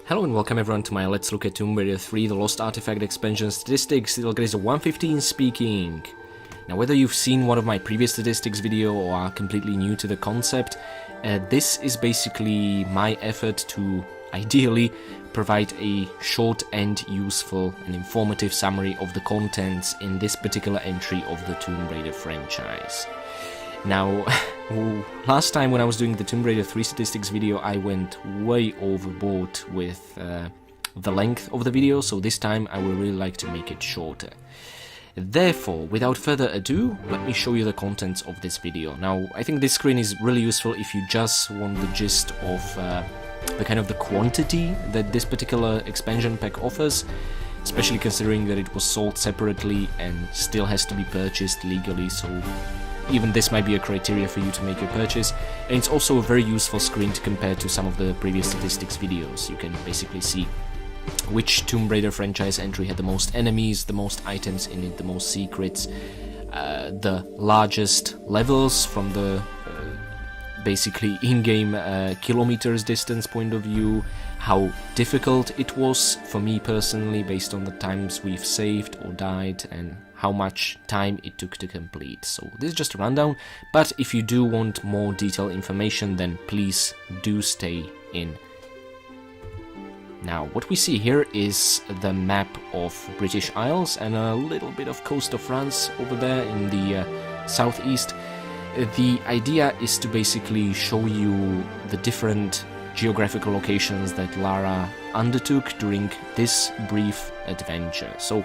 Hello and welcome everyone to my Let's Look at Tomb Raider 3 The Lost Artifact Expansion Statistics. Little guys 115 speaking. Now whether you've seen one of my previous statistics video or are completely new to the concept, this is basically my effort to ideally provide a short and useful and informative summary of the contents in this particular entry of the Tomb Raider franchise. Now, last time when I was doing the Tomb Raider 3 statistics video, I went way overboard with the length of the video, so this time I would really like to make it shorter. Therefore, without further ado, let me show you the contents of this video. Now, I think this screen is really useful if you just want the gist of the quantity that this particular expansion pack offers, especially considering that it was sold separately and still has to be purchased legally, so even this might be a criteria for you to make your purchase. And it's also a very useful screen to compare to some of the previous statistics videos. You can basically see which Tomb Raider franchise entry had the most enemies, the most items in it, the most secrets, the largest levels from the basically in-game kilometers distance point of view, how difficult it was for me personally based on the times we've saved or died, and how much time it took to complete. So this is just a rundown, but if you do want more detailed information, then please do stay in. Now, what we see here is the map of British Isles and a little bit of coast of France over there in the southeast. The idea is to basically show you the different geographical locations that Lara undertook during this brief adventure. So,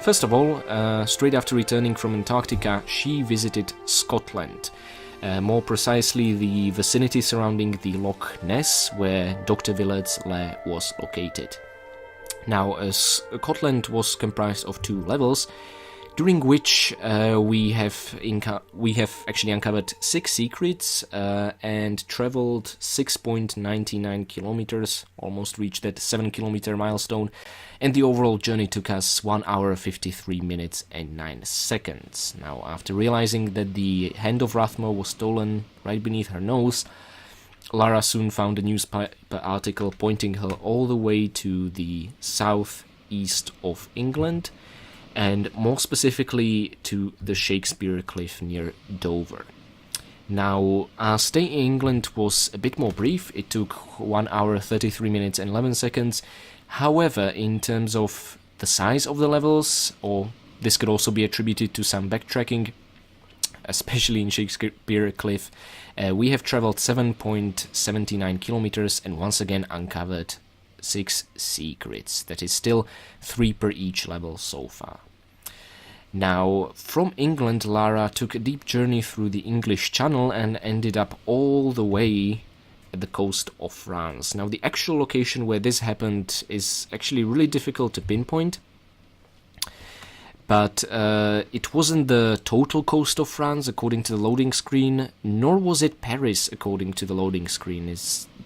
first of all, straight after returning from Antarctica, she visited Scotland. More precisely, the vicinity surrounding the Loch Ness, where Dr. Willard's lair was located. Now, Scotland was comprised of 2 levels, during which we have actually uncovered 6 secrets and traveled 6.99 kilometers, almost reached that 7-kilometer milestone, and the overall journey took us 1 hour 53 minutes and 9 seconds. Now, after realizing that the Hand of Rathmore was stolen right beneath her nose, Lara soon found a newspaper article pointing her all the way to the southeast of England, and more specifically to the Shakespeare Cliff near Dover. Now, our stay in England was a bit more brief. It took 1 hour 33 minutes and 11 seconds. However, in terms of the size of the levels, or this could also be attributed to some backtracking, especially in Shakespeare Cliff, we have traveled 7.79 kilometers and once again uncovered 6 secrets. That is still 3 per each level so far. Now, from England, Lara took a deep journey through the English Channel and ended up all the way at the coast of France. Now, the actual location where this happened is actually really difficult to pinpoint, but it wasn't the total coast of France according to the loading screen, nor was it Paris according to the loading screen.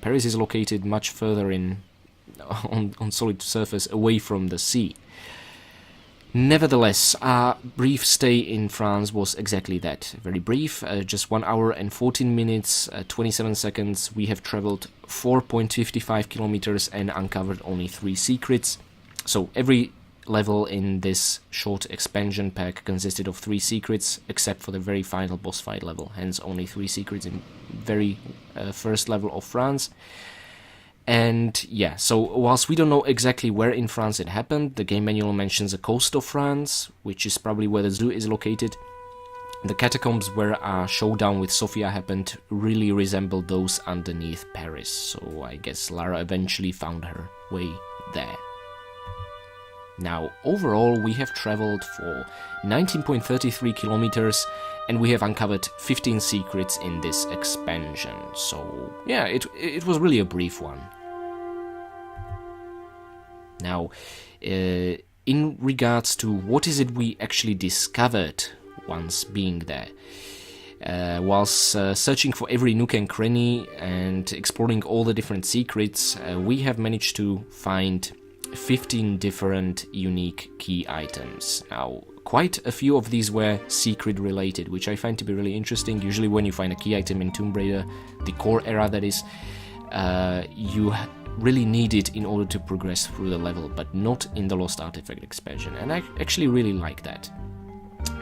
Paris is located much further on solid surface away from the sea. Nevertheless, our brief stay in France was exactly that, very brief, just 1 hour and 14 minutes, 27 seconds. We have traveled 4.55 kilometers and uncovered only 3 secrets. So every level in this short expansion pack consisted of 3 secrets, except for the very final boss fight level, hence only 3 secrets in very first level of France. And yeah, so whilst we don't know exactly where in France it happened, the game manual mentions the coast of France, which is probably where the zoo is located. The catacombs where our showdown with Sofia happened really resemble those underneath Paris, so I guess Lara eventually found her way there. Now, overall, we have traveled for 19.33 kilometers and we have uncovered 15 secrets in this expansion. So, yeah, it was really a brief one. Now, in regards to what is it we actually discovered once being there, whilst searching for every nook and cranny and exploring all the different secrets, we have managed to find 15 different unique key items. Now, quite a few of these were secret related, which I find to be really interesting. Usually when you find a key item in Tomb Raider, the core era that is, you really needed in order to progress through the level, but not in the Lost Artifact expansion, and I actually really like that.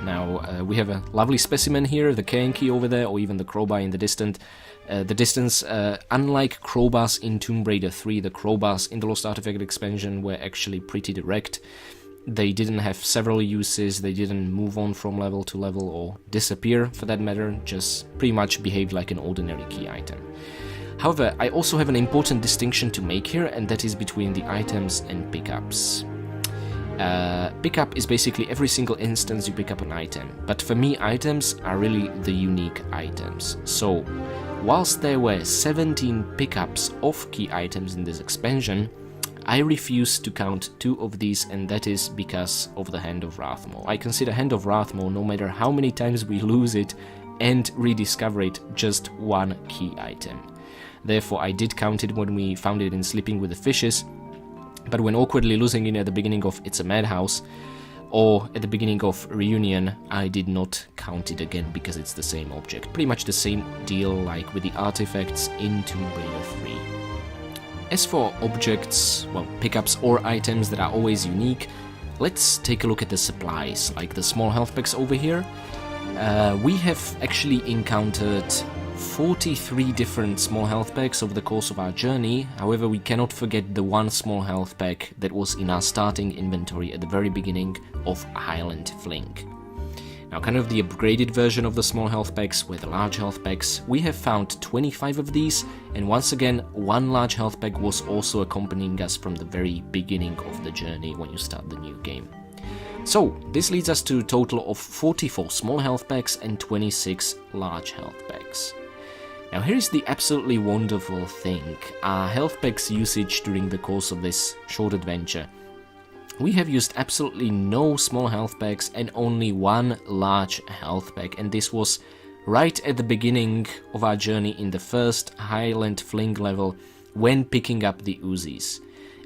Now, we have a lovely specimen here, the cane key over there, or even the crowbar in the distance. Unlike crowbars in Tomb Raider 3, the crowbars in the Lost Artifact expansion were actually pretty direct. They didn't have several uses, they didn't move on from level to level or disappear for that matter, just pretty much behaved like an ordinary key item. However, I also have an important distinction to make here, and that is between the items and pickups. Pickup is basically every single instance you pick up an item, but for me items are really the unique items. So, whilst there were 17 pickups of key items in this expansion, I refuse to count 2 of these, and that is because of the Hand of Rathmore. I consider Hand of Rathmore, no matter how many times we lose it and rediscover it, just one key item. Therefore, I did count it when we found it in Sleeping with the Fishes, but when awkwardly losing it at the beginning of It's a Madhouse, or at the beginning of Reunion, I did not count it again because it's the same object. Pretty much the same deal like with the artifacts in Tomb Raider 3. As for objects, well, pickups or items that are always unique, let's take a look at the supplies, like the small health packs over here. We have actually encountered 43 different small health packs over the course of our journey. However, we cannot forget the one small health pack that was in our starting inventory at the very beginning of Highland Fling. Now, kind of the upgraded version of the small health packs were the large health packs. We have found 25 of these, and once again, one large health pack was also accompanying us from the very beginning of the journey when you start the new game. So, this leads us to a total of 44 small health packs and 26 large health packs. Now, here is the absolutely wonderful thing, our health packs usage during the course of this short adventure. We have used absolutely no small health packs and only one large health pack, and this was right at the beginning of our journey in the first Highland Fling level when picking up the Uzis.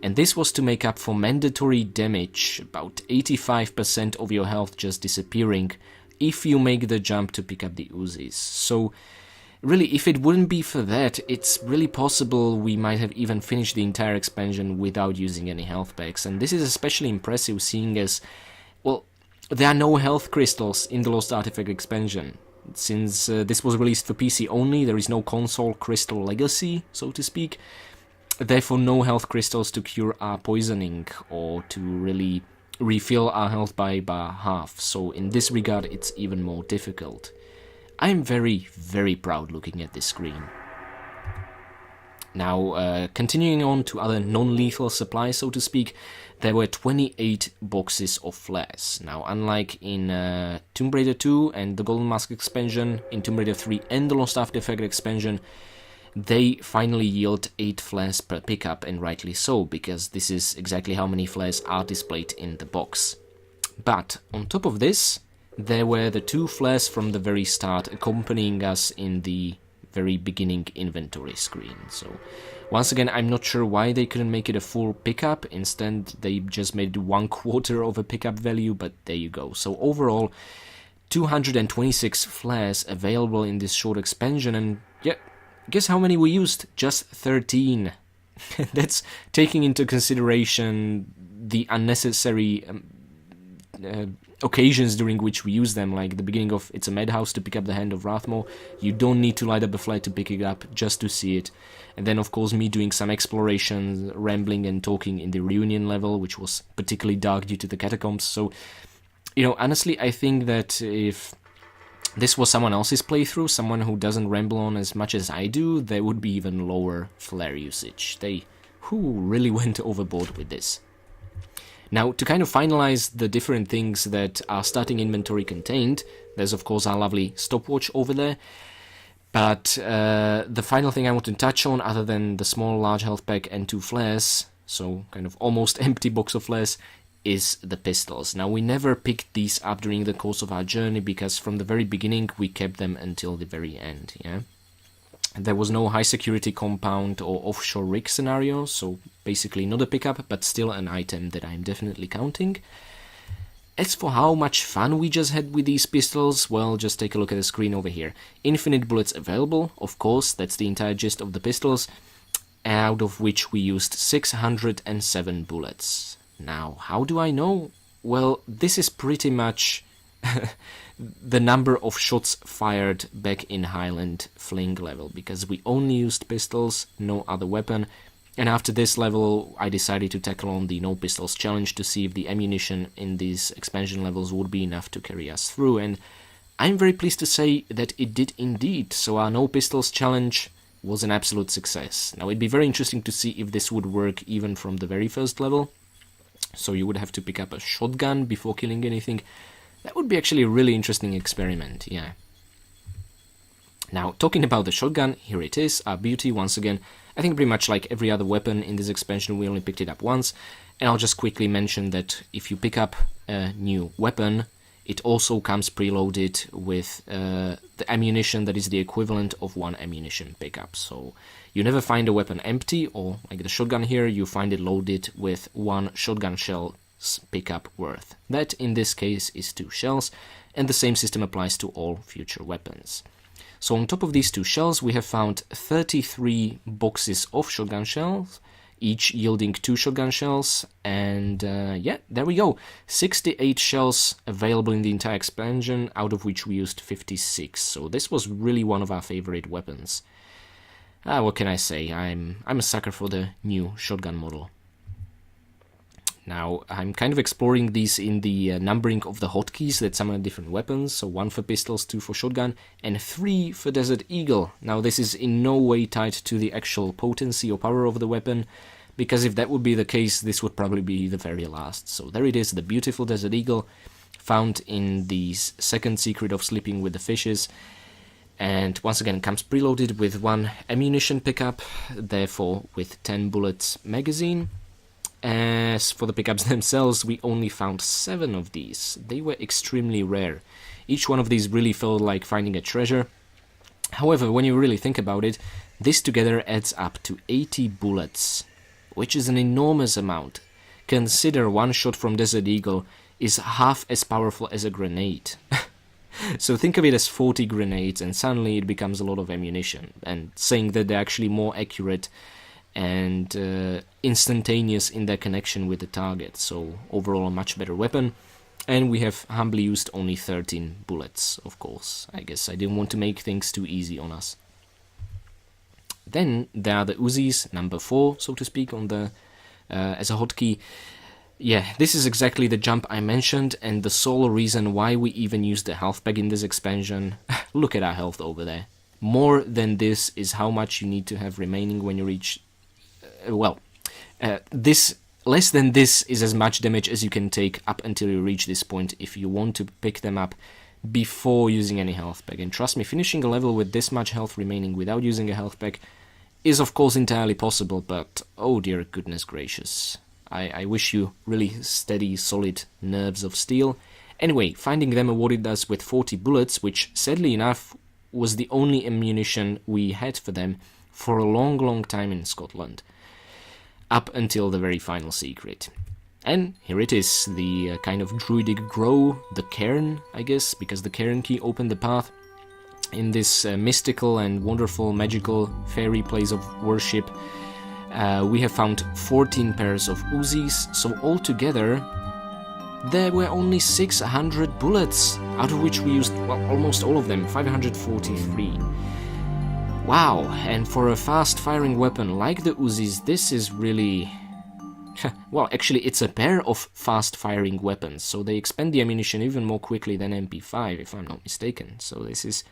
And this was to make up for mandatory damage, about 85% of your health just disappearing if you make the jump to pick up the Uzis. So, really, if it wouldn't be for that, it's really possible we might have even finished the entire expansion without using any health packs. And this is especially impressive seeing as, well, there are no health crystals in the Lost Artifact expansion. Since this was released for PC only, there is no console crystal legacy, so to speak. Therefore, no health crystals to cure our poisoning or to really refill our health by half. So in this regard, it's even more difficult. I'm very, very proud looking at this screen. Now, continuing on to other non-lethal supplies, so to speak, there were 28 boxes of flares. Now, unlike in Tomb Raider 2 and the Golden Mask expansion, in Tomb Raider 3 and the Lost Artifact expansion, they finally yield 8 flares per pickup, and rightly so, because this is exactly how many flares are displayed in the box. But, on top of this, there were the 2 flares from the very start accompanying us in the very beginning inventory screen. So, once again, I'm not sure why they couldn't make it a full pickup. Instead, they just made 1/4 of a pickup value, but there you go. So, overall, 226 flares available in this short expansion, and yeah, guess how many we used? Just 13. That's taking into consideration the unnecessary occasions during which we use them, like the beginning of It's a Madhouse to pick up the Hand of Rathmore. You don't need to light up a flare to pick it up, just to see it. And then, of course, me doing some exploration, rambling and talking in the Reunion level, which was particularly dark due to the catacombs. So, you know, honestly, I think that if this was someone else's playthrough, someone who doesn't ramble on as much as I do, there would be even lower flare usage. They really went overboard with this. Now, to kind of finalize the different things that our starting inventory contained, there's of course our lovely stopwatch over there, but the final thing I want to touch on, other than the small large health pack and 2 flares, so kind of almost empty box of flares, is the pistols. Now, we never picked these up during the course of our journey, because from the very beginning we kept them until the very end, yeah? There was no high security compound or offshore rig scenario, so basically not a pickup, but still an item that I'm definitely counting. As for how much fun we just had with these pistols, well, just take a look at the screen over here. Infinite bullets available, of course, that's the entire gist of the pistols. out of which we used 607 bullets. Now, how do I know? Well, this is pretty much the number of shots fired back in Highland Fling level, because we only used pistols, no other weapon, and after this level I decided to tackle on the no pistols challenge to see if the ammunition in these expansion levels would be enough to carry us through, and I'm very pleased to say that it did indeed. So our no pistols challenge was an absolute success. Now it'd be very interesting to see if this would work even from the very first level, so you would have to pick up a shotgun before killing anything. That would be actually a really interesting experiment, yeah. Now, talking about the shotgun, here it is, our beauty once again. I think pretty much like every other weapon in this expansion, we only picked it up once. And I'll just quickly mention that if you pick up a new weapon, it also comes preloaded with the ammunition that is the equivalent of one ammunition pickup. So you never find a weapon empty, or like the shotgun here, you find it loaded with one shotgun shell pickup worth. That in this case is 2 shells, and the same system applies to all future weapons. So on top of these 2 shells we have found 33 boxes of shotgun shells, each yielding 2 shotgun shells, and yeah, there we go, 68 shells available in the entire expansion, out of which we used 56, so this was really one of our favorite weapons. What can I say, I'm a sucker for the new shotgun model. Now, I'm kind of exploring these in the numbering of the hotkeys that summon different weapons, so 1 for pistols, 2 for shotgun, and 3 for Desert Eagle. Now, this is in no way tied to the actual potency or power of the weapon, because if that would be the case, this would probably be the very last. So there it is, the beautiful Desert Eagle, found in the second secret of sleeping with the fishes, and once again comes preloaded with 1 ammunition pickup, therefore with 10 bullets magazine. As for the pickups themselves, we only found 7 of these. They were extremely rare. Each one of these really felt like finding a treasure. However, when you really think about it, this together adds up to 80 bullets, which is an enormous amount. Consider 1 shot from Desert Eagle is half as powerful as a grenade. So think of it as 40 grenades, and suddenly it becomes a lot of ammunition. And saying that they're actually more accurate and instantaneous in their connection with the target, so overall a much better weapon. And we have humbly used only 13 bullets, of course. I guess I didn't want to make things too easy on us. Then there are the Uzis, number 4, so to speak, on the as a hotkey. Yeah, this is exactly the jump I mentioned, and the sole reason why we even used the health pack in this expansion. Look at our health over there. More than this is how much you need to have remaining when you reach... less than this is as much damage as you can take up until you reach this point if you want to pick them up before using any health pack. And trust me, finishing a level with this much health remaining without using a health pack is of course entirely possible, but oh dear goodness gracious. I wish you really steady, solid nerves of steel. Anyway, finding them awarded us with 40 bullets, which sadly enough was the only ammunition we had for them for a long time in Scotland, up until the very final secret. And here it is, the kind of druidic grow, the cairn, I guess, because the cairn key opened the path in this mystical and wonderful, magical, fairy place of worship. We have found 14 pairs of Uzis, so altogether there were only 600 bullets, out of which we used, well, almost all of them, 543. Wow, and for a fast-firing weapon like the Uzis, this is really... well, actually, it's a pair of fast-firing weapons, so they expend the ammunition even more quickly than MP5, if I'm not mistaken. So this is...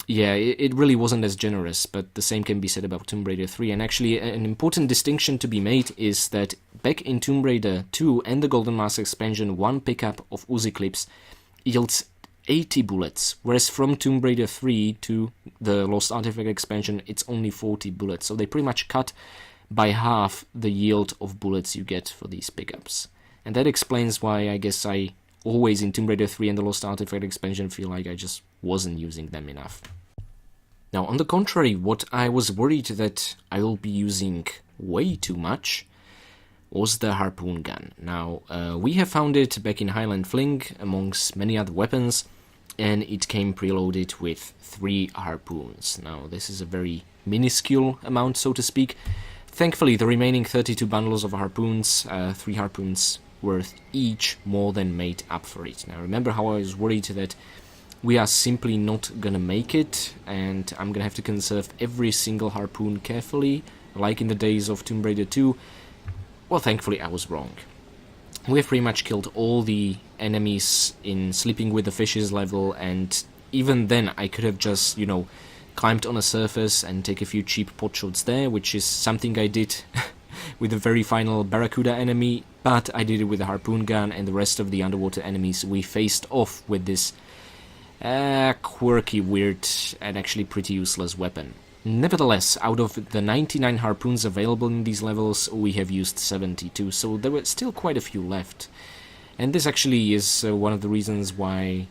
yeah, it really wasn't as generous, but the same can be said about Tomb Raider 3. And actually, an important distinction to be made is that back in Tomb Raider 2 and the Golden Mask expansion, 1 pickup of Uzi clips yields 80 bullets, whereas from Tomb Raider 3 to the Lost Artifact expansion, it's only 40 bullets. So they pretty much cut by half the yield of bullets you get for these pickups. And that explains why I guess I always in Tomb Raider 3 and the Lost Artifact expansion feel like I just wasn't using them enough. Now, on the contrary, what I was worried that I will be using way too much was the harpoon gun. Now, we have found it back in Highland Fling amongst many other weapons, and it came preloaded with 3 harpoons. Now, this is a very minuscule amount, so to speak. Thankfully, the remaining 32 bundles of harpoons, 3 harpoons worth each, more than made up for it. Now, remember how I was worried that we are simply not gonna make it, and I'm gonna have to conserve every single harpoon carefully, like in the days of Tomb Raider 2. Well, thankfully I was wrong. We've pretty much killed all the enemies in Sleeping with the Fishes level, and even then I could have just, climbed on a surface and take a few cheap pot shots there, which is something I did with the very final Barracuda enemy, but I did it with a harpoon gun, and the rest of the underwater enemies we faced off with this quirky, weird, and actually pretty useless weapon. Nevertheless, out of the 99 harpoons available in these levels, we have used 72, so there were still quite a few left. And this actually is one of the reasons why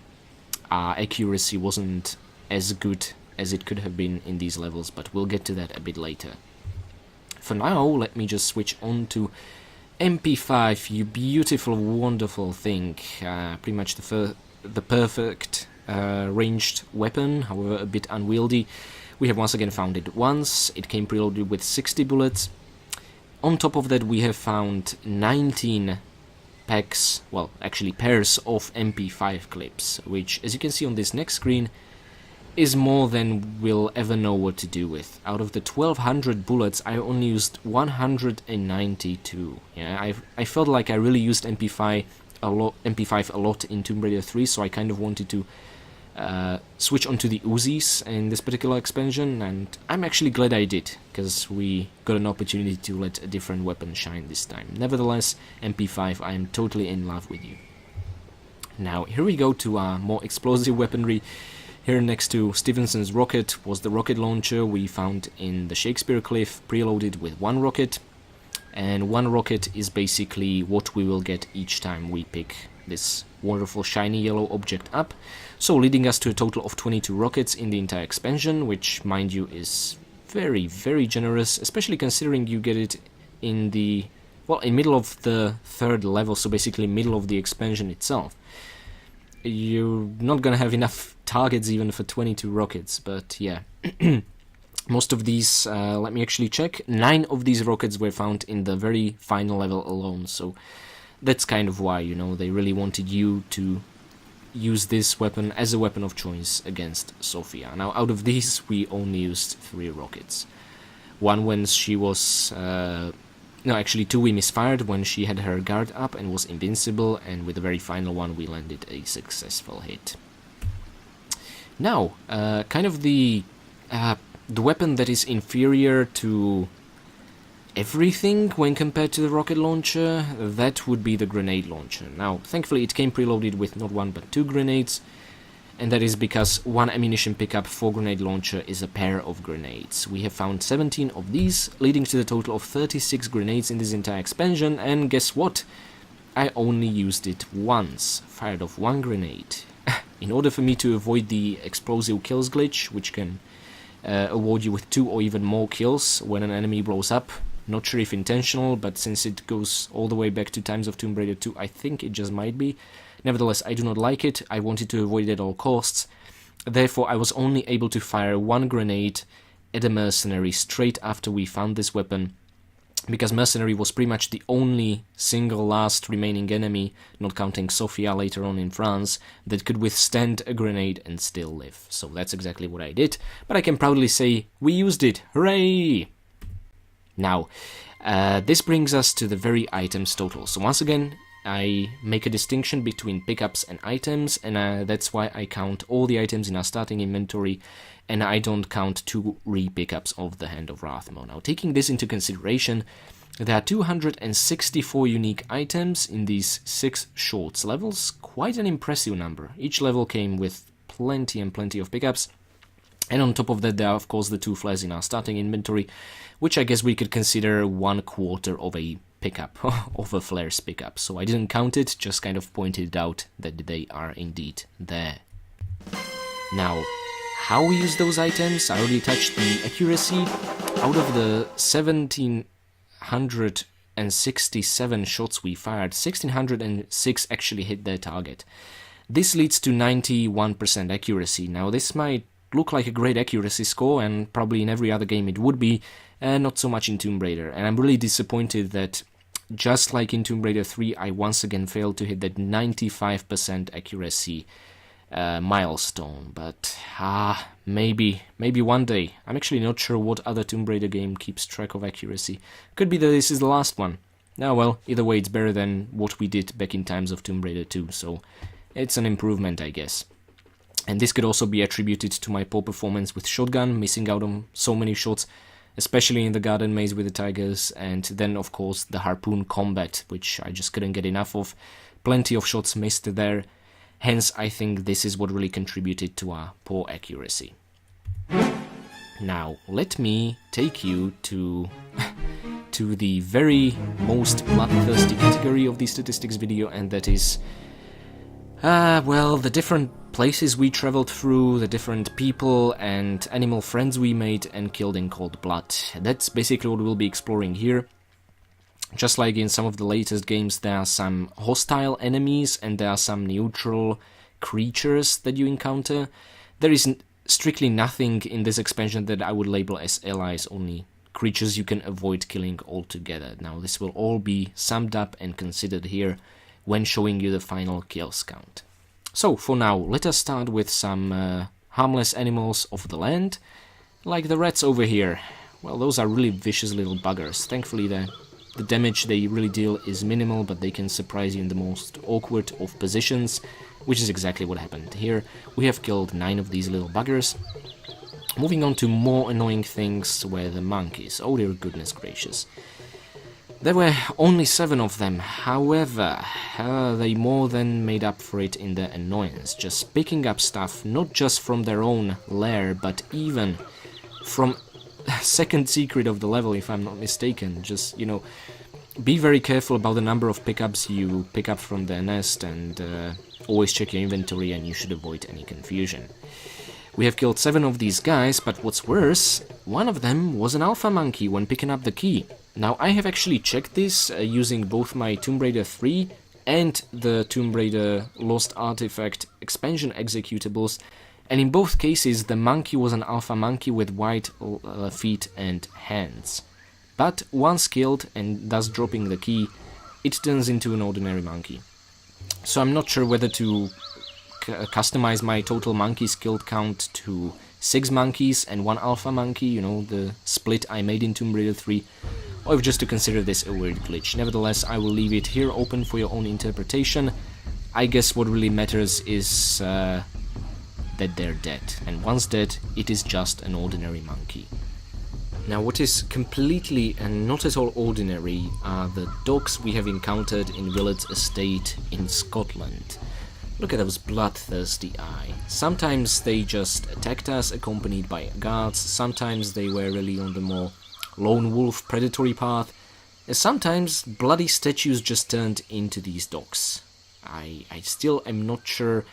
our accuracy wasn't as good as it could have been in these levels, but we'll get to that a bit later. For now, let me just switch on to MP5, you beautiful, wonderful thing. Pretty much the perfect ranged weapon, however a bit unwieldy. We have once again found it once. It came preloaded with 60 bullets. On top of that, we have found 19 packs, well, actually pairs of MP5 clips, which, as you can see on this next screen, is more than we'll ever know what to do with. Out of the 1200 bullets, I only used 192. Yeah, I felt like I really used MP5 a lot in Tomb Raider 3, so I kind of wanted to switch onto the Uzis in this particular expansion, and I'm actually glad I did, because we got an opportunity to let a different weapon shine this time. Nevertheless, MP5, I am totally in love with you. Now, here we go to our more explosive weaponry. Here next to Stevenson's rocket was the rocket launcher we found in the Shakespeare Cliff, preloaded with 1 rocket, and 1 rocket is basically what we will get each time we pick this wonderful shiny yellow object up, so leading us to a total of 22 rockets in the entire expansion, which, mind you, is very, very generous, especially considering you get it in the, well, in middle of the 3rd level, so basically middle of the expansion itself. You're not gonna have enough targets even for 22 rockets, but yeah. Most of these, let me actually check, 9 of these rockets were found in the very final level alone, so that's kind of why, they really wanted you to use this weapon as a weapon of choice against Sophia. Now, out of these, we only used 3 rockets. One when she was... no, actually 2 we misfired when she had her guard up and was invincible, and with the very final one we landed a successful hit. Now, kind of the weapon that is inferior to everything when compared to the rocket launcher, that would be the grenade launcher. Now, thankfully it came preloaded with not 1 but 2 grenades, and that is because 1 ammunition pickup for grenade launcher is a pair of grenades. We have found 17 of these, leading to the total of 36 grenades in this entire expansion, and guess what? I only used it once, fired off 1 grenade. In order for me to avoid the explosive kills glitch, which can award you with 2 or even more kills when an enemy blows up. Not sure if intentional, but since it goes all the way back to times of Tomb Raider 2, I think it just might be. Nevertheless, I do not like it. I wanted to avoid it at all costs. Therefore, I was only able to fire 1 grenade at a mercenary straight after we found this weapon, because mercenary was pretty much the only single last remaining enemy, not counting Sophia later on in France, that could withstand a grenade and still live. So that's exactly what I did, but I can proudly say we used it. Hooray! Now, this brings us to the very items total. So once again, I make a distinction between pickups and items, and that's why I count all the items in our starting inventory, and I don't count 2 re-pickups of the Hand of Rathmo. Now, taking this into consideration, there are 264 unique items in these 6 shorts levels, quite an impressive number. Each level came with plenty and plenty of pickups, and on top of that there are of course the 2 flares in our starting inventory, which I guess we could consider 1/4 of a pickup, of a flares pickup. So I didn't count it, just kind of pointed out that they are indeed there. Now, how we use those items, I already touched the accuracy. Out of the 1767 shots we fired, 1606 actually hit their target. This leads to 91% accuracy. Now this might look like a great accuracy score, and probably in every other game it would be, and not so much in Tomb Raider. And I'm really disappointed that, just like in Tomb Raider 3, I once again failed to hit that 95% accuracy milestone. But maybe one day. I'm actually not sure what other Tomb Raider game keeps track of accuracy. Could be that this is the last one. Now, well, either way, it's better than what we did back in times of Tomb Raider 2, so it's an improvement, I guess. And this could also be attributed to my poor performance with shotgun, missing out on so many shots, especially in the garden maze with the tigers, and then, of course, the harpoon combat, which I just couldn't get enough of. Plenty of shots missed there. Hence, I think this is what really contributed to our poor accuracy. Now, let me take you to the very most bloodthirsty category of the statistics video, and that is, well, the different places we traveled through, the different people and animal friends we made and killed in cold blood. That's basically what we'll be exploring here. Just like in some of the latest games, there are some hostile enemies and there are some neutral creatures that you encounter. There is strictly nothing in this expansion that I would label as allies, only creatures you can avoid killing altogether. Now, this will all be summed up and considered here when showing you the final kills count. So, for now, let us start with some harmless animals of the land, like the rats over here. Well, those are really vicious little buggers. Thankfully, the damage they really deal is minimal, but they can surprise you in the most awkward of positions, which is exactly what happened here. We have killed 9 of these little buggers. Moving on to more annoying things were the monkeys. Oh dear goodness gracious. There were only 7 of them, however, they more than made up for it in their annoyance, just picking up stuff not just from their own lair, but even from second secret of the level, if I'm not mistaken. Just, you know, be very careful about the number of pickups you pick up from their nest, and always check your inventory, and you should avoid any confusion. We have killed 7 of these guys, but what's worse, one of them was an alpha monkey when picking up the key. Now, I have actually checked this using both my Tomb Raider 3 and the Tomb Raider Lost Artifact expansion executables, and in both cases the monkey was an alpha monkey with white feet and hands. But once killed and thus dropping the key, it turns into an ordinary monkey. So I'm not sure whether to customize my total monkeys killed count to 6 monkeys and 1 alpha monkey, you know, the split I made in Tomb Raider 3, or if just to consider this a weird glitch. Nevertheless, I will leave it here open for your own interpretation. I guess what really matters is that they're dead, and once dead, it is just an ordinary monkey. Now, what is completely and not at all ordinary are the dogs we have encountered in Willard's estate in Scotland. Look at those bloodthirsty eyes. Sometimes they just attacked us accompanied by guards, sometimes they were really on the more lone wolf predatory path, and sometimes bloody statues just turned into these dogs. I still am not sure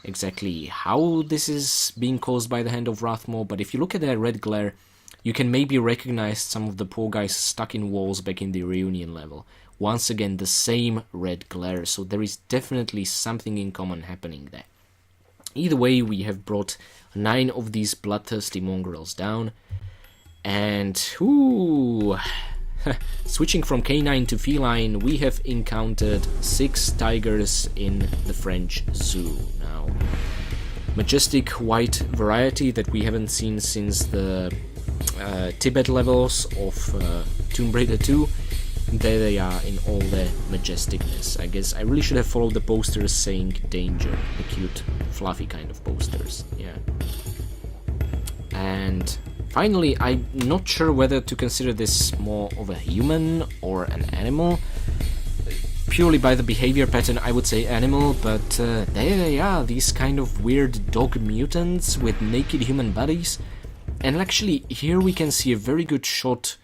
exactly how this is being caused by the hand of Rathmore, but if you look at their red glare, you can maybe recognize some of the poor guys stuck in walls back in the reunion level. Once again, the same red glare, so there is definitely something in common happening there. Either way, we have brought 9 of these bloodthirsty mongrels down, and switching from canine to feline, we have encountered 6 tigers in the French zoo. Now, majestic white variety that we haven't seen since the Tibet levels of Tomb Raider 2. There they are in all their majesticness. I guess I really should have followed the posters saying danger, the cute, fluffy kind of posters, yeah. And finally, I'm not sure whether to consider this more of a human or an animal. Purely by the behavior pattern, I would say animal, but there they are, these kind of weird dog mutants with naked human bodies. And actually, here we can see a very good shot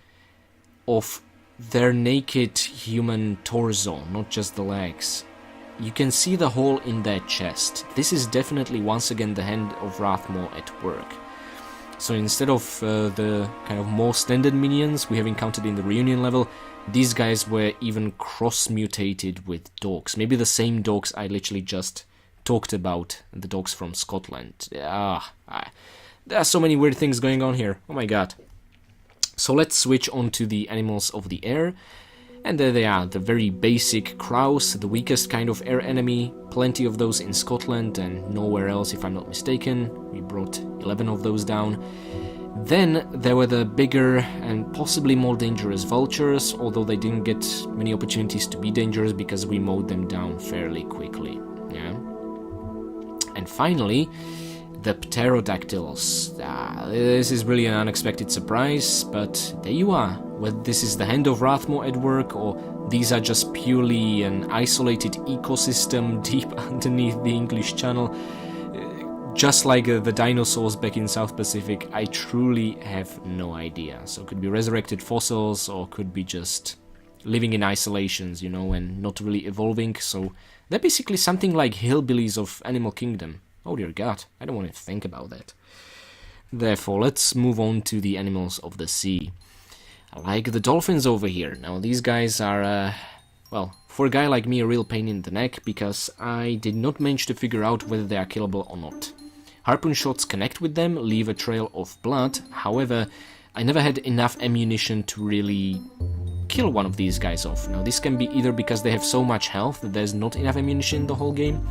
of their naked human torso, not just the legs. You can see the hole in their chest. This is definitely once again the hand of Rathmore at work. So instead of the kind of more standard minions we have encountered in the reunion level, these guys were even cross-mutated with dogs. Maybe the same dogs I literally just talked about the dogs from Scotland. There are so many weird things going on here. Oh my god. So let's switch on to the animals of the air. And there they are, the very basic crows, the weakest kind of air enemy. Plenty of those in Scotland and nowhere else, if I'm not mistaken. We brought 11 of those down. Then there were the bigger and possibly more dangerous vultures, although they didn't get many opportunities to be dangerous because we mowed them down fairly quickly. Yeah. And finally, the pterodactyls. This is really an unexpected surprise, but there you are. Whether this is the Hand of Rathmore at work, or these are just purely an isolated ecosystem deep underneath the English Channel, just like the dinosaurs back in South Pacific, I truly have no idea. So it could be resurrected fossils, or could be just living in isolations, you know, and not really evolving. So they're basically something like hillbillies of Animal Kingdom. Oh dear God, I don't want to think about that. Therefore, let's move on to the animals of the sea. I like the dolphins over here. Now, these guys are, well, for a guy like me, a real pain in the neck, because I did not manage to figure out whether they are killable or not. Harpoon shots connect with them, leave a trail of blood. However, I never had enough ammunition to really kill one of these guys off. Now, this can be either because they have so much health that there's not enough ammunition in the whole game,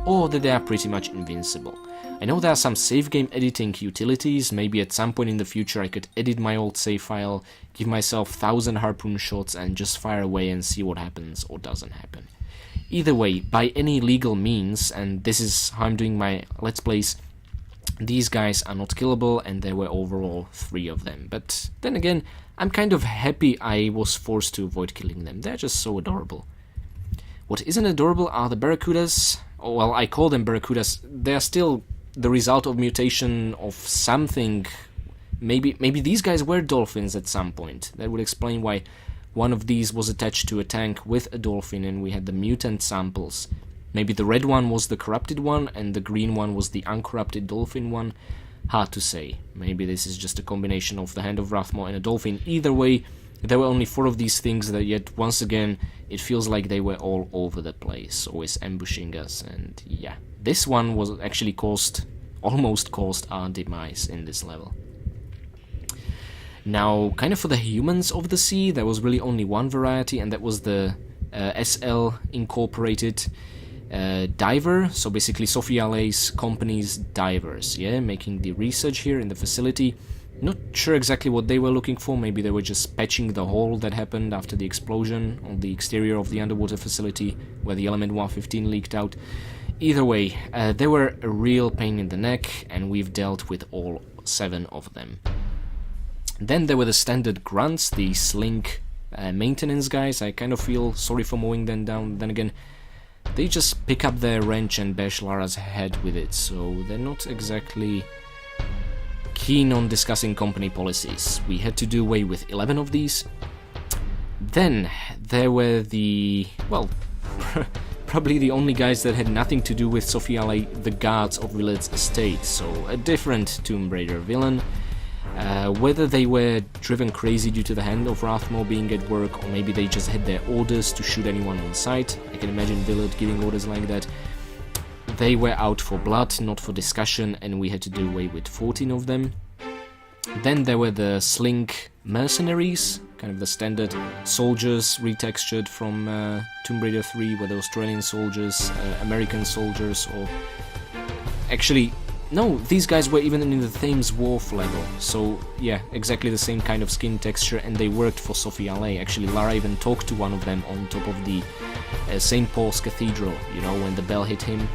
or that they are pretty much invincible. I know there are some save game editing utilities. Maybe at some point in the future I could edit my old save file, give myself 1000 harpoon shots and just fire away and see what happens or doesn't happen. Either way, by any legal means, and this is how I'm doing my Let's Plays, these guys are not killable, and there were overall 3 of them. But then again, I'm kind of happy I was forced to avoid killing them. They're just so adorable. What isn't adorable are the barracudas. Oh, well, I call them barracudas. They're still the result of mutation of something. Maybe these guys were dolphins at some point. That would explain why one of these was attached to a tank with a dolphin and we had the mutant samples. Maybe the red one was the corrupted one and the green one was the uncorrupted dolphin one. Hard to say. Maybe this is just a combination of the Hand of Rathmore and a dolphin. Either way, there were only 4 of these things, that yet once again it feels like they were all over the place, always ambushing us. And yeah, this one was actually almost caused our demise in this level. Now, kind of for the humans of the sea, there was really only one variety, and that was the SL Incorporated diver. So basically Sophia Lay's company's divers, yeah, making the research here in the facility. Not sure exactly what they were looking for. Maybe they were just patching the hole that happened after the explosion on the exterior of the underwater facility where the element 115 leaked out. Either way, they were a real pain in the neck, and we've dealt with all 7 of them. Then there were the standard grunts, the slink maintenance guys. I kind of feel sorry for mowing them down. Then again, they just pick up their wrench and bash Lara's head with it, so they're not exactly keen on discussing company policies. We had to do away with 11 of these. Then there were the, well, probably the only guys that had nothing to do with Sophia Lay, the guards of Willard's estate, so a different Tomb Raider villain. Whether they were driven crazy due to the Hand of Rathmore being at work, or maybe they just had their orders to shoot anyone on sight. I can imagine Willard giving orders like that. They were out for blood, not for discussion, and we had to do away with 14 of them. Then there were the slink mercenaries, kind of the standard soldiers retextured from Tomb Raider 3, whether Australian soldiers, American soldiers, or... Actually, no, these guys were even in the Thames Wharf level, so yeah, exactly the same kind of skin texture, and they worked for Sophia Lay. Actually, Lara even talked to one of them on top of the St. Paul's Cathedral, you know, when the bell hit him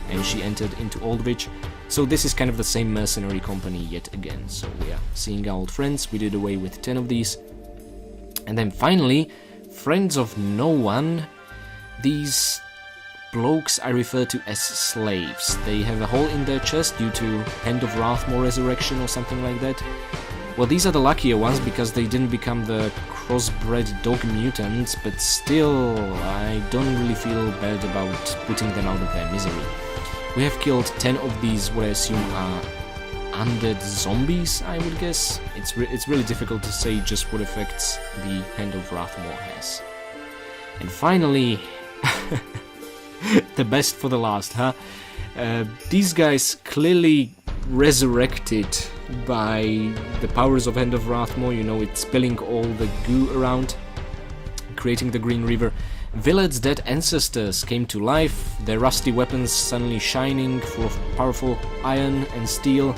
and she entered into Aldwych. So this is kind of the same mercenary company yet again. So yeah, seeing our old friends, we did away with 10 of these. And then finally, friends of no one, these blokes I refer to as slaves. They have a hole in their chest due to Hand of Rathmore resurrection or something like that. Well, these are the luckier ones because they didn't become the crossbred dog mutants, but still, I don't really feel bad about putting them out of their misery. We have killed 10 of these, what I assume are undead zombies, I would guess. It's really difficult to say just what effects the Hand of Rathmore has. And finally, The best for the last, huh? These guys clearly resurrected by the powers of Hand of Rathmore, you know, it's spilling all the goo around, creating the Green River. Villard's dead ancestors came to life, their rusty weapons suddenly shining, full of powerful iron and steel.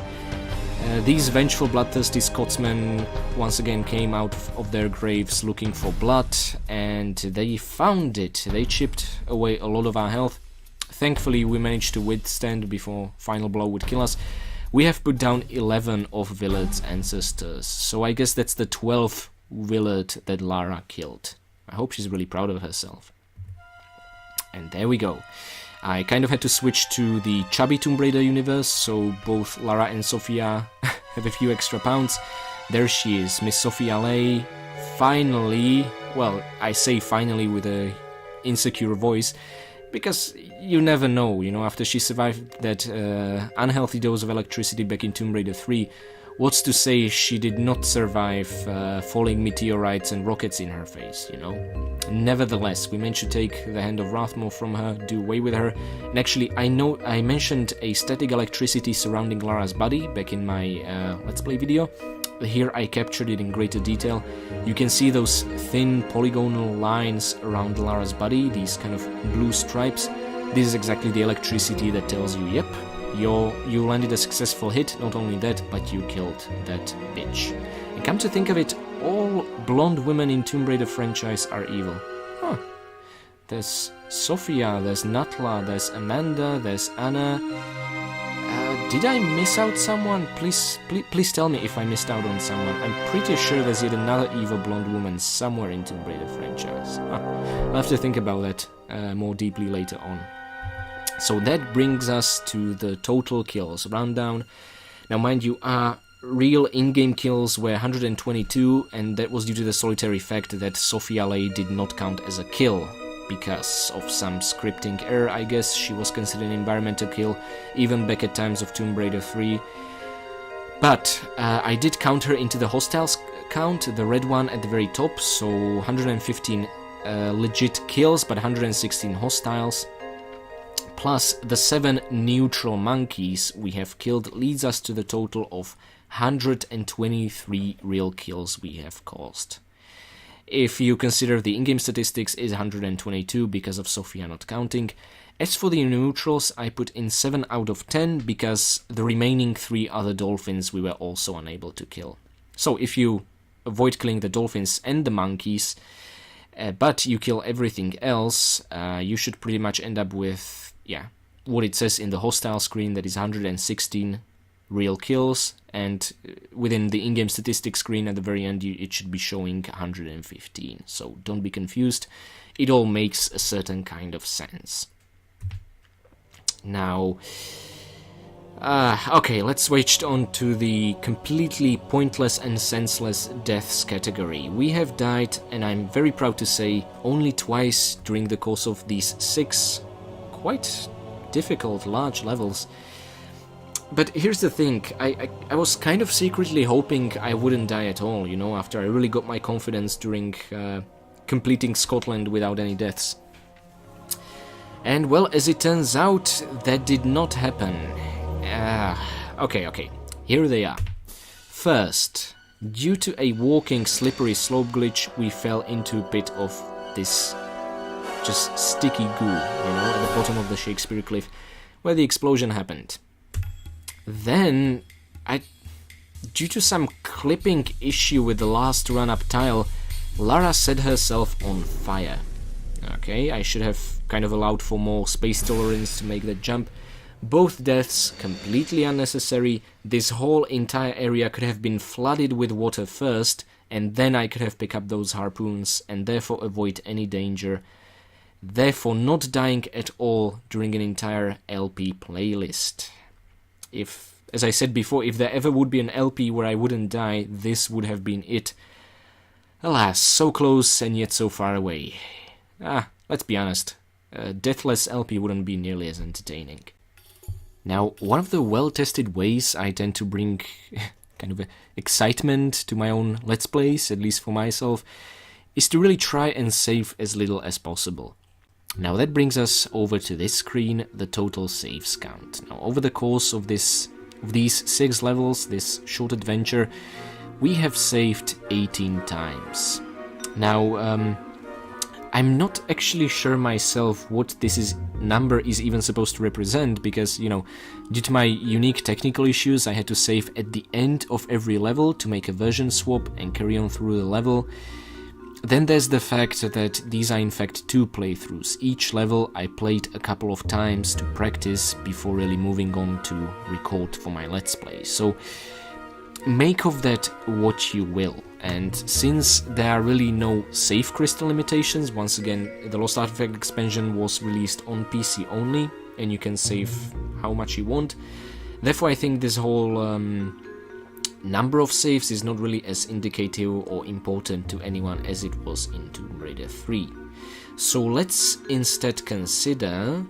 These vengeful, bloodthirsty Scotsmen once again came out of their graves looking for blood, and they found it. They chipped away a lot of our health. Thankfully, we managed to withstand before final blow would kill us. We have put down 11 of Villard's ancestors, so I guess that's the 12th Villard that Lara killed. I hope she's really proud of herself. And there we go. I kind of had to switch to the chubby Tomb Raider universe, so both Lara and Sophia have a few extra pounds. There she is, Miss Sophia Lay, finally, well, I say finally with a insecure voice, because you never know, you know, after she survived that unhealthy dose of electricity back in Tomb Raider 3, what's to say she did not survive falling meteorites and rockets in her face, you know? Nevertheless, we managed to take the Hand of Rathmore from her, do away with her. And actually, I know I mentioned a static electricity surrounding Lara's body back in my Let's Play video. Here I captured it in greater detail. You can see those thin polygonal lines around Lara's body, these kind of blue stripes. This is exactly the electricity that tells you, yep, you landed a successful hit, not only that, but you killed that bitch. And come to think of it, all blonde women in Tomb Raider franchise are evil. Huh. There's Sophia, there's Natla, there's Amanda, there's Anna. Did I miss out someone? Please tell me if I missed out on someone. I'm pretty sure there's yet another evil blonde woman somewhere in Tomb Raider franchise. Huh. I'll have to think about that more deeply later on. So that brings us to the total kills rundown. Now mind you, real in-game kills were 122, and that was due to the solitary fact that Sophia Lay did not count as a kill. Because of some scripting error, I guess, she was considered an environmental kill, even back at times of Tomb Raider 3. But I did count her into the hostiles count, the red one at the very top, so 115 legit kills, but 116 hostiles. Plus the 7 neutral monkeys we have killed leads us to the total of 123 real kills we have caused. If you consider the in-game statistics is 122 because of Sophia not counting. As for the neutrals, I put in 7 out of 10 because the remaining 3 other dolphins we were also unable to kill. So if you avoid killing the dolphins and the monkeys, but you kill everything else, you should pretty much end up with, yeah, what it says in the hostile screen, that is 116 real kills, and within the in-game statistics screen at the very end it should be showing 115, so don't be confused, it all makes a certain kind of sense. Now, okay, let's switch on to the completely pointless and senseless deaths category. We have died, and I'm very proud to say, only twice during the course of these 6 quite difficult large levels. But here's the thing, I was kind of secretly hoping I wouldn't die at all, you know, after I really got my confidence during completing Scotland without any deaths. And well, as it turns out, that did not happen. Okay, here they are. First, due to a walking slippery slope glitch, we fell into a bit of this just sticky goo, you know, at the bottom of the Shakespeare Cliff, where the explosion happened. Then, due to some clipping issue with the last run-up tile, Lara set herself on fire. Okay, I should have kind of allowed for more space tolerance to make that jump. Both deaths completely unnecessary. This whole entire area could have been flooded with water first, and then I could have picked up those harpoons and therefore avoid any danger. Therefore not dying at all during an entire LP playlist. If, as I said before, if there ever would be an LP where I wouldn't die, this would have been it. Alas, so close and yet so far away. Let's be honest, a deathless LP wouldn't be nearly as entertaining. Now, one of the well-tested ways I tend to bring kind of excitement to my own Let's Plays, at least for myself, is to really try and save as little as possible. Now that brings us over to this screen, the total saves count. Now over the course of these 6 levels, this short adventure, we have saved 18 times. Now, I'm not actually sure myself what this number is even supposed to represent, because, you know, due to my unique technical issues, I had to save at the end of every level to make a version swap and carry on through the level. Then there's the fact that these are in fact 2 playthroughs. Each level I played a couple of times to practice before really moving on to record for my Let's Play. So make of that what you will. And since there are really no save crystal limitations, once again, the Lost Artifact expansion was released on PC only, and you can save how much you want. Therefore, I think this whole number of saves is not really as indicative or important to anyone as it was in Tomb Raider 3. So let's instead consider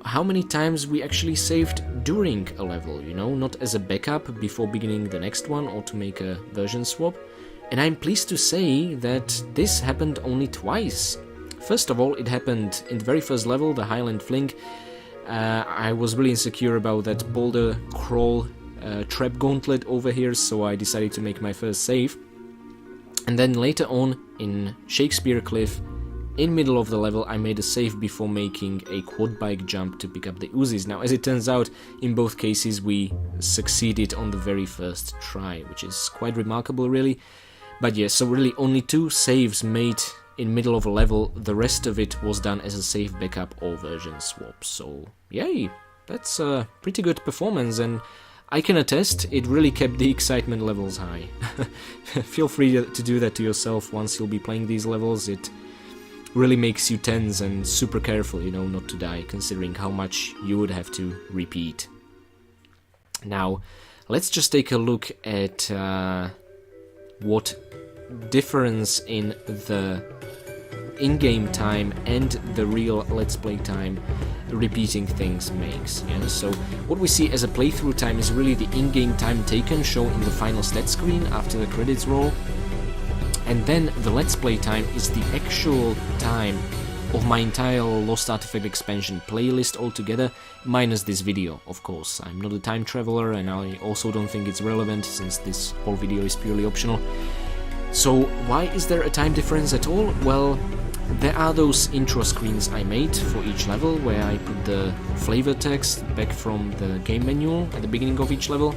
how many times we actually saved during a level, you know, not as a backup before beginning the next one or to make a version swap. And I'm pleased to say that this happened only twice. First of all, it happened in the very first level, the Highland Fling. I was really insecure about that boulder crawl trap gauntlet over here, so I decided to make my first save. And then later on in Shakespeare Cliff, in middle of the level, I made a save before making a quad bike jump to pick up the Uzis. Now, as it turns out, in both cases we succeeded on the very first try, which is quite remarkable really. But yeah, so really only 2 saves made in middle of a level, the rest of it was done as a save backup or version swap. So yay, that's a pretty good performance, and I can attest, it really kept the excitement levels high. Feel free to do that to yourself once you'll be playing these levels. It really makes you tense and super careful, you know, not to die, considering how much you would have to repeat. Now, let's just take a look at what difference in the in-game time and the real Let's Play time repeating things makes. Yeah? So what we see as a playthrough time is really the in-game time taken, shown in the final stat screen after the credits roll. And then the Let's Play time is the actual time of my entire Lost Artifact expansion playlist altogether, minus this video, of course. I'm not a time traveler, and I also don't think it's relevant, since this whole video is purely optional. So why is there a time difference at all? Well, there are those intro screens I made for each level, where I put the flavor text back from the game manual at the beginning of each level.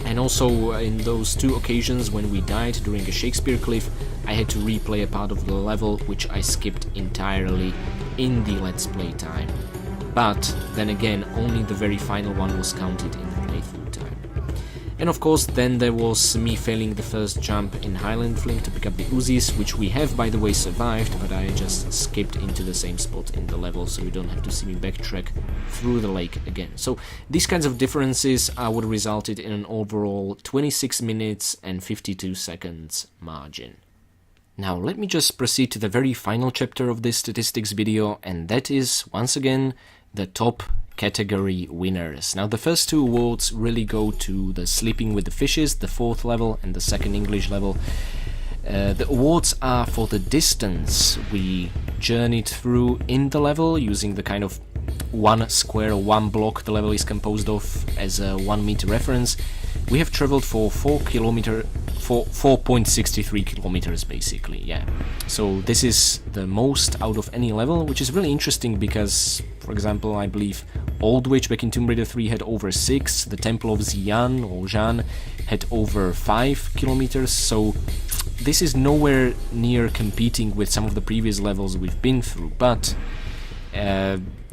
And also in those 2 occasions when we died during a Shakespeare Cliff, I had to replay a part of the level which I skipped entirely in the Let's Play time. But then again, only the very final one was counted in the playthrough time. And of course, then there was me failing the first jump in Highland Fling to pick up the Uzis, which we have, by the way, survived, but I just skipped into the same spot in the level, so you don't have to see me backtrack through the lake again. So these kinds of differences would resulted in an overall 26 minutes and 52 seconds margin. Now let me just proceed to the very final chapter of this statistics video, and that is, once again, the top category winners. Now the first 2 awards really go to the Sleeping with the Fishes, the 4th level, and the 2nd English level. The awards are for the distance we journeyed through in the level, using the kind of 1 square or 1 block the level is composed of as a 1 meter reference. We have traveled for 4.63 kilometers basically, yeah. So this is the most out of any level, which is really interesting because, for example, I believe Aldwych back in Tomb Raider 3 had over 6, the Temple of Xian or Zhan had over 5 kilometers, so this is nowhere near competing with some of the previous levels we've been through, but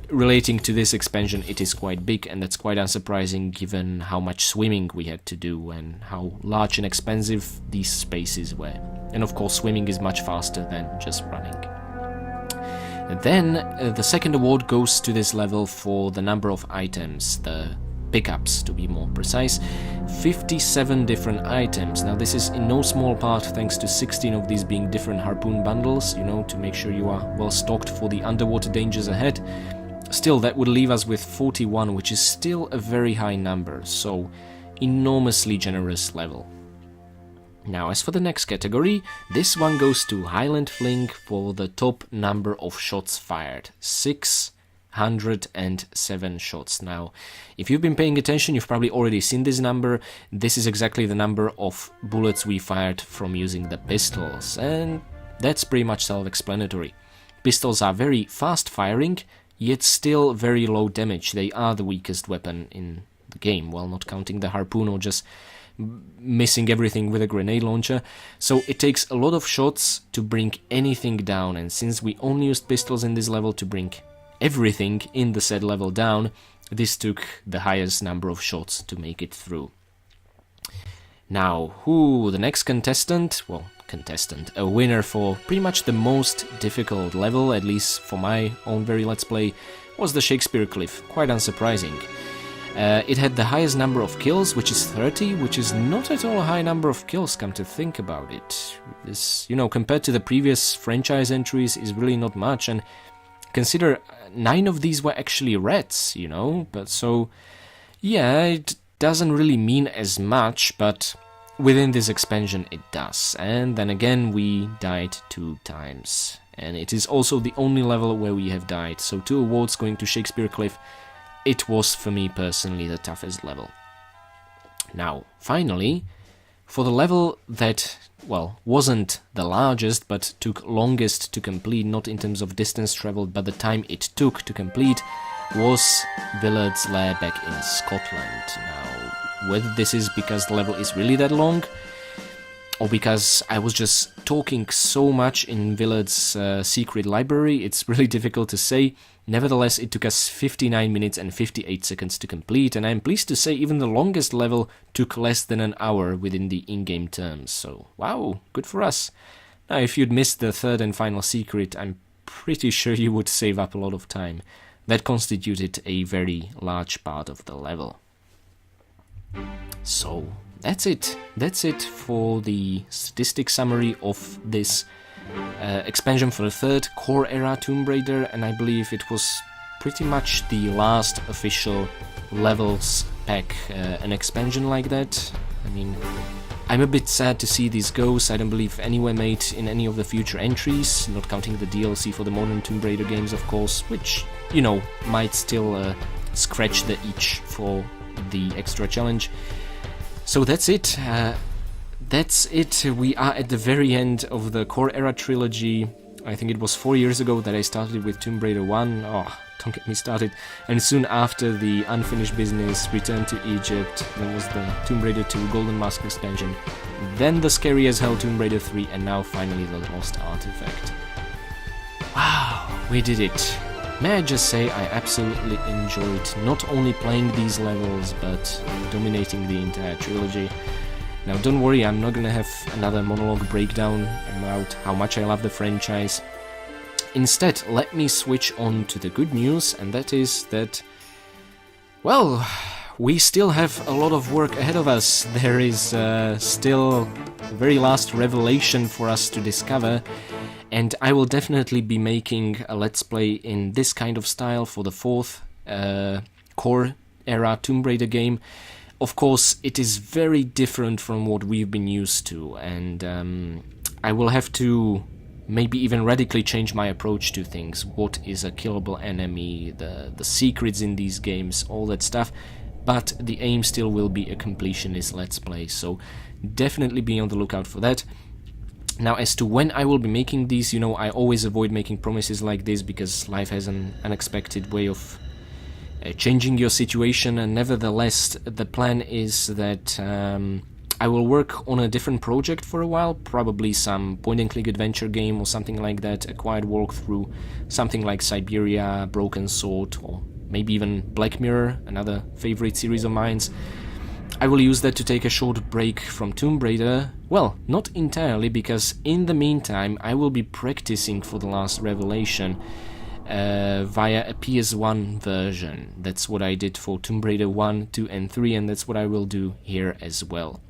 relating to this expansion, it is quite big, and that's quite unsurprising given how much swimming we had to do and how large and expensive these spaces were. And of course, swimming is much faster than just running. And then the second award goes to this level for the number of items, the pickups to be more precise. 57 different items. Now this is in no small part thanks to 16 of these being different harpoon bundles, you know, to make sure you are well stocked for the underwater dangers ahead. Still, that would leave us with 41, which is still a very high number, so enormously generous level. Now, as for the next category, this one goes to Highland Fling for the top number of shots fired. 607 shots. Now, if you've been paying attention, you've probably already seen this number. This is exactly the number of bullets we fired from using the pistols, and that's pretty much self-explanatory. Pistols are very fast firing, yet still very low damage. They are the weakest weapon in the game, well, not counting the harpoon or just missing everything with a grenade launcher. So it takes a lot of shots to bring anything down, and since we only used pistols in this level to bring everything in the said level down, this took the highest number of shots to make it through. Now, the next contestant, a winner for pretty much the most difficult level, at least for my own very Let's Play, was the Shakespeare Cliff. Quite unsurprising. It had the highest number of kills, which is 30, which is not at all a high number of kills, come to think about it. This, compared to the previous franchise entries, is really not much, and consider 9 of these were actually reds, but so, yeah, it doesn't really mean as much, but within this expansion it does. And then again, we died 2 times, and it is also the only level where we have died, so 2 awards going to Shakespeare Cliff. It was, for me personally, the toughest level. Now, finally, for the level that, wasn't the largest, but took longest to complete, not in terms of distance traveled, but the time it took to complete, was Willard's Lair back in Scotland. Now, whether this is because the level is really that long, or because I was just talking so much in Willard's secret library, it's really difficult to say. Nevertheless, it took us 59 minutes and 58 seconds to complete, and I'm pleased to say even the longest level took less than an hour within the in-game terms, so wow, good for us. Now, if you'd missed the third and final secret, I'm pretty sure you would save up a lot of time. That constituted a very large part of the level. So, that's it. That's it for the statistic summary of this expansion for the third core era Tomb Raider, and I believe it was pretty much the last official levels pack an expansion like that. I mean, I'm a bit sad to see these ghosts. I don't believe any were made in any of the future entries, not counting the DLC for the modern Tomb Raider games, of course, which, might still scratch the itch for the extra challenge. So that's it. We are at the very end of the core era trilogy. I think it was 4 years ago that I started with Tomb Raider 1. Oh, don't get me started. And soon after, the Unfinished Business, Return to Egypt, then was the Tomb Raider 2 Golden Mask expansion, then the scary as hell Tomb Raider 3, and now finally the Lost Artifact. Wow, we did it. May I just say I absolutely enjoyed not only playing these levels, but dominating the entire trilogy. Now don't worry, I'm not gonna have another monologue breakdown about how much I love the franchise. Instead, let me switch on to the good news, and that is that, we still have a lot of work ahead of us. There is still the very last revelation for us to discover, and I will definitely be making a Let's Play in this kind of style for the fourth core era Tomb Raider game. Of course, it is very different from what we've been used to, and I will have to maybe even radically change my approach to things. What is a killable enemy, the secrets in these games, all that stuff. But the aim still will be a completionist Let's Play, so definitely be on the lookout for that. Now, as to when I will be making these, I always avoid making promises like this because life has an unexpected way of changing your situation, and nevertheless, the plan is that I will work on a different project for a while, probably some point-and-click adventure game or something like that, a quiet walkthrough, something like Siberia, Broken Sword, or maybe even Black Mirror, another favorite series of mine. I will use that to take a short break from Tomb Raider. Well, not entirely, because in the meantime I will be practicing for the last revelation via a PS1 version. That's what I did for Tomb Raider 1, 2 and 3, and that's what I will do here as well.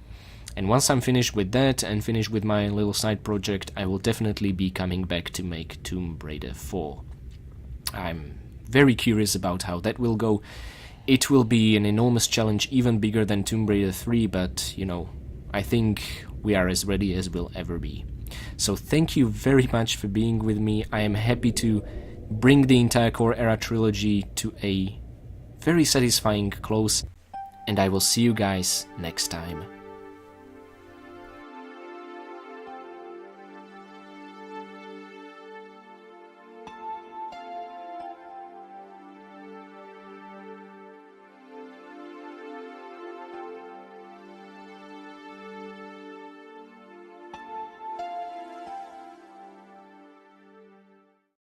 And once I'm finished with that and finished with my little side project, I will definitely be coming back to make Tomb Raider 4. I'm very curious about how that will go. It will be an enormous challenge, even bigger than Tomb Raider 3, but, I think we are as ready as we'll ever be. So thank you very much for being with me. I am happy to bring the entire Core Era trilogy to a very satisfying close, and I will see you guys next time.